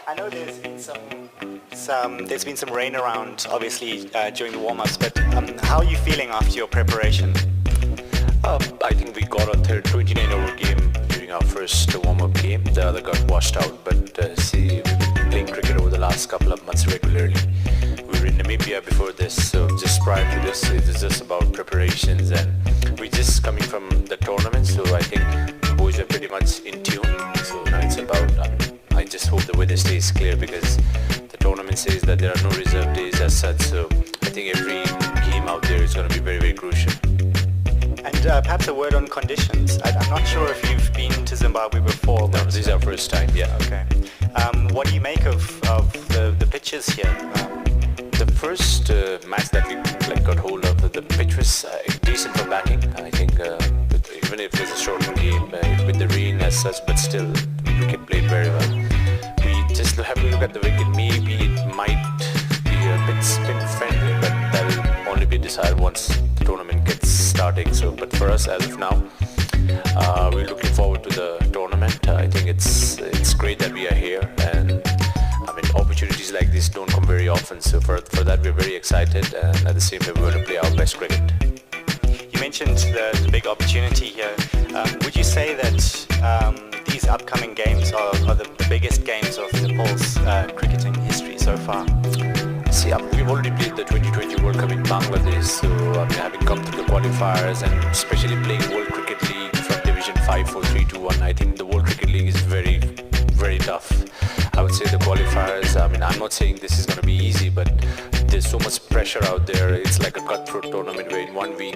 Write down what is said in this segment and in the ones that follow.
I know there's been some rain around, obviously, during the warm-ups, but how are you feeling after your preparation? I think we got a 29-over game during our first warm-up game. The other got washed out, but we've been playing cricket over the last couple of months regularly. We were in Namibia before this, so just prior to this, it was just about preparations, and we're just coming from the tournament, so I think the boys are pretty much in tune. So now it's about, I just hope the weather stays clear, because the tournament says that there are no reserve days as such, so I think every game out there is going to be very, very crucial. And perhaps a word on conditions. I'm not sure if you've been to Zimbabwe before. No, this is our first time, yeah. Okay. What do you make of the pitches here? The first match that we got hold of, the pitch was decent for batting. I think even if it was a shorter game with the rain as such, but still the wicket played very well. We just have to look at the wicket. Maybe it might be a bit spin friendly, but that will only be decided once the tournament gets starting. So, but for us as of now, we're looking forward to the tournament. I think it's great that we are here, and opportunities like this don't come very often, so for that we're very excited, and at the same time we're going to play our best cricket. You mentioned the big opportunity here. Would you say that these upcoming games are the biggest games of Nepal's cricketing history so far? See, we've already played the 2020 World Cup in Bangladesh, so having come through the qualifiers and especially playing World Cricket League from Division 5, 4, 3, 2, 1, I think the World Cricket League is very, very tough. I would say the qualifiers, I'm not saying this is going to be easy, but there's so much pressure out there. It's like a cutthroat tournament where in 1 week,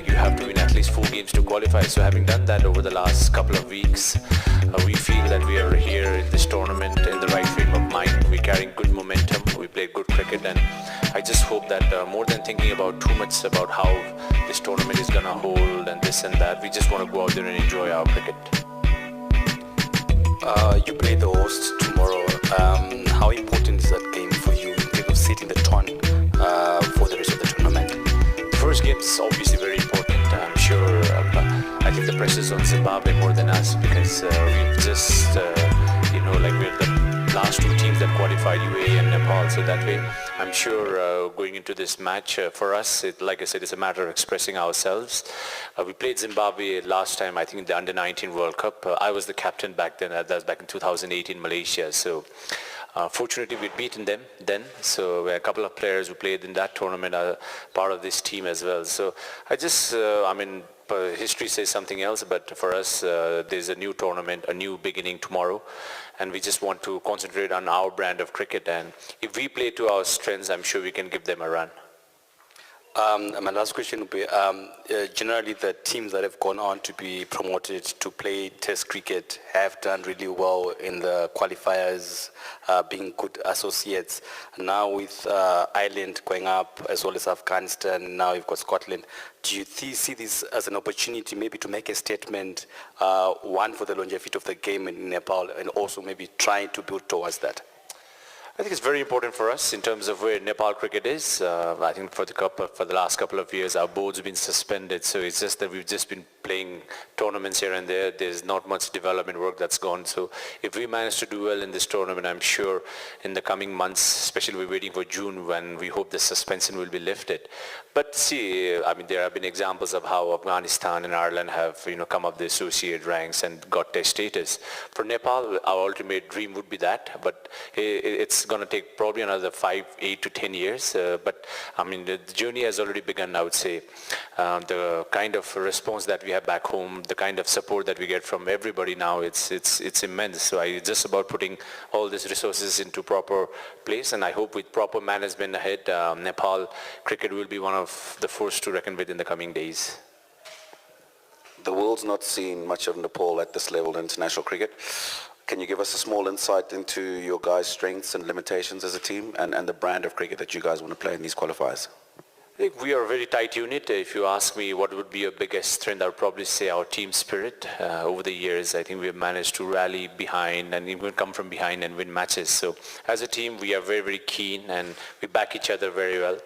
you have to win at least 4 games to qualify. So having done that over the last couple of weeks, we feel that we are here in this tournament in the right frame of mind. We're carrying good momentum. We played good cricket, and I just hope that more than thinking about too much about how this tournament is going to hold and this and that, we just want to go out there and enjoy our cricket. You play the hosts tomorrow. How important is that game for you in terms of setting the tone for the rest of the tournament? The first game is obviously very important. I'm sure. I think the pressure is on Zimbabwe more than us, because we've just, we're the last 2 teams that qualified, UAE and Nepal. So that way, I'm sure going into this match for us, like I said, it's a matter of expressing ourselves. We played Zimbabwe last time, I think, in the Under-19 World Cup. I was the captain back then. That was back in 2008 in Malaysia. So fortunately, we'd beaten them then. So a couple of players who played in that tournament are part of this team as well. So I just, history says something else, but for us, there's a new tournament, a new beginning tomorrow, and we just want to concentrate on our brand of cricket, and if we play to our strengths, I'm sure we can give them a run. My last question would be, generally the teams that have gone on to be promoted to play Test cricket have done really well in the qualifiers, being good associates. Now with Ireland going up, as well as Afghanistan, now you've got Scotland. Do you see this as an opportunity maybe to make a statement, one for the longevity of the game in Nepal, and also maybe try to build towards that? I think it's very important for us in terms of where Nepal cricket is. I think for the last couple of years, our board's have been suspended, so it's just that we've just been playing tournaments here and there. There's not much development work that's gone. So if we manage to do well in this tournament, I'm sure in the coming months, especially we're waiting for June when we hope the suspension will be lifted. But see, there have been examples of how Afghanistan and Ireland have, come up the associate ranks and got their status. For Nepal, our ultimate dream would be that, but it's going to take probably another 8 to 10 years. But the journey has already begun, I would say. The kind of response that we have back home, the kind of support that we get from everybody now, it's immense. So it's just about putting all these resources into proper place, and I hope with proper management ahead, Nepal cricket will be one of the force to reckon with in the coming days. The world's not seen much of Nepal at this level in international cricket. Can you give us a small insight into your guys' strengths and limitations as a team, and the brand of cricket that you guys want to play in these qualifiers? I think we are a very tight unit. If you ask me what would be your biggest strength, I would probably say our team spirit. Over the years, I think we have managed to rally behind and even come from behind and win matches. So as a team, we are very, very keen and we back each other very well.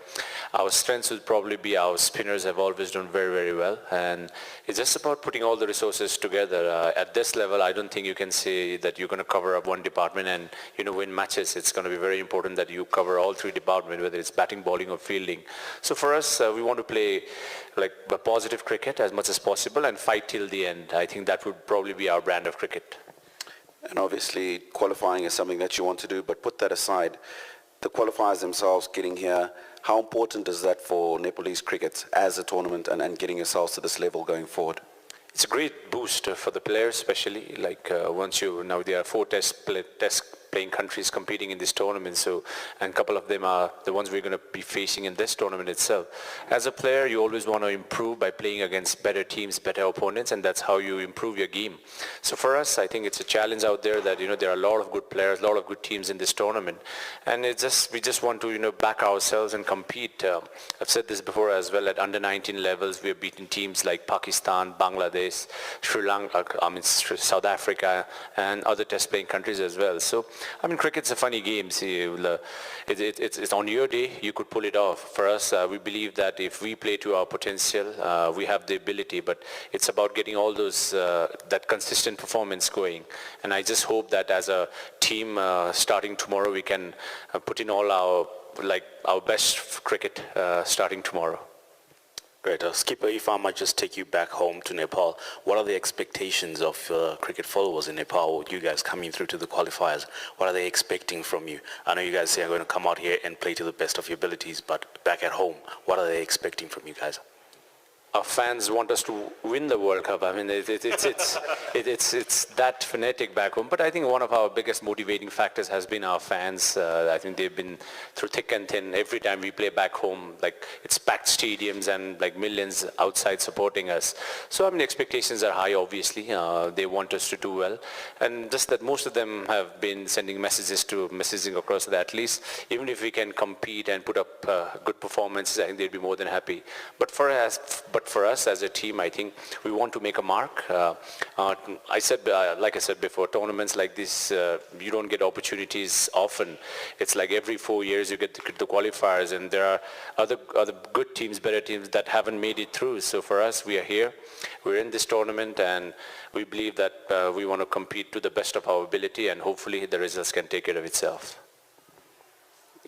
Our strengths would probably be our spinners have always done very, very well. And it's just about putting all the resources together. At this level, I don't think you can say that you're going to cover up one department and, win matches. It's going to be very important that you cover all three departments, whether it's batting, bowling or fielding. So for us, we want to play like a positive cricket as much as possible and fight till the end. I think that would probably be our brand of cricket. And obviously qualifying is something that you want to do, but put that aside. The qualifiers themselves getting here, how important is that for Nepalese cricket as a tournament and getting yourselves to this level going forward? It's a great boost for the players, especially now there are 4 test playing countries competing in this tournament, and a couple of them are the ones we're going to be facing in this tournament itself. As a player, you always want to improve by playing against better teams, better opponents, and that's how you improve your game. So for us, I think it's a challenge out there that there are a lot of good players, a lot of good teams in this tournament, and we just want to back ourselves and compete. I've said this before as well. At under 19 levels, we have beaten teams like Pakistan, Bangladesh, Sri Lanka, South Africa, and other test playing countries as well. So cricket's a funny game. See, it's on your day, you could pull it off. For us, we believe that if we play to our potential, we have the ability, but it's about getting all those, that consistent performance going. And I just hope that as a team, starting tomorrow, we can put in all our best cricket starting tomorrow. Great. Skipper, if I might just take you back home to Nepal, what are the expectations of cricket followers in Nepal with you guys coming through to the qualifiers? What are they expecting from you? I know you guys say I'm going to come out here and play to the best of your abilities, but back at home, what are they expecting from you guys? Our fans want us to win the World Cup. It's that fanatic back home. But I think one of our biggest motivating factors has been our fans. I think they've been through thick and thin. Every time we play back home, it's packed stadiums and millions outside supporting us. So expectations are high. Obviously, they want us to do well, and just that most of them have been sending messaging across the athletes. Even if we can compete and put up good performances, I think they'd be more than happy. But for us as a team, I think we want to make a mark. Like I said before, tournaments like this, you don't get opportunities often. It's like every 4 years you get the qualifiers, and there are other good teams, better teams that haven't made it through. So for us, we are here, we're in this tournament, and we believe that we want to compete to the best of our ability, and hopefully the results can take care of itself.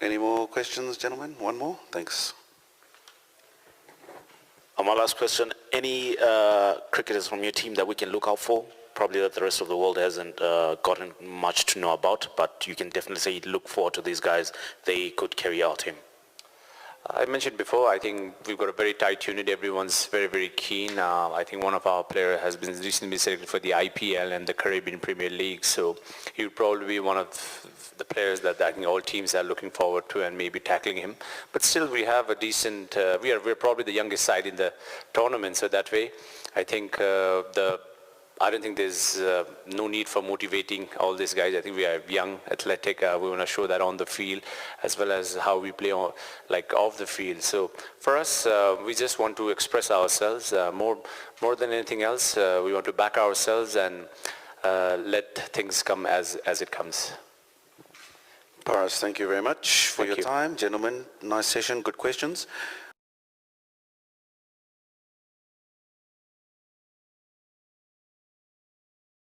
Any more questions, gentlemen? One more? Thanks. My last question, any cricketers from your team that we can look out for? Probably that the rest of the world hasn't gotten much to know about, but you can definitely say look forward to these guys. They could carry our team. I mentioned before, I think we've got a very tight unit. Everyone's very, very keen. I think one of our players has been recently selected for the IPL and the Caribbean Premier League. So he would probably be one of the players that I think all teams are looking forward to and maybe tackling him. But still, we have a decent. We're probably the youngest side in the tournament. So that way, I think I don't think there's no need for motivating all these guys. I think we are young, athletic. We want to show that on the field as well as how we play off the field. So for us, we just want to express ourselves more than anything else. We want to back ourselves and let things come as it comes. Paras, thank you very much for your time. Gentlemen, nice session, good questions.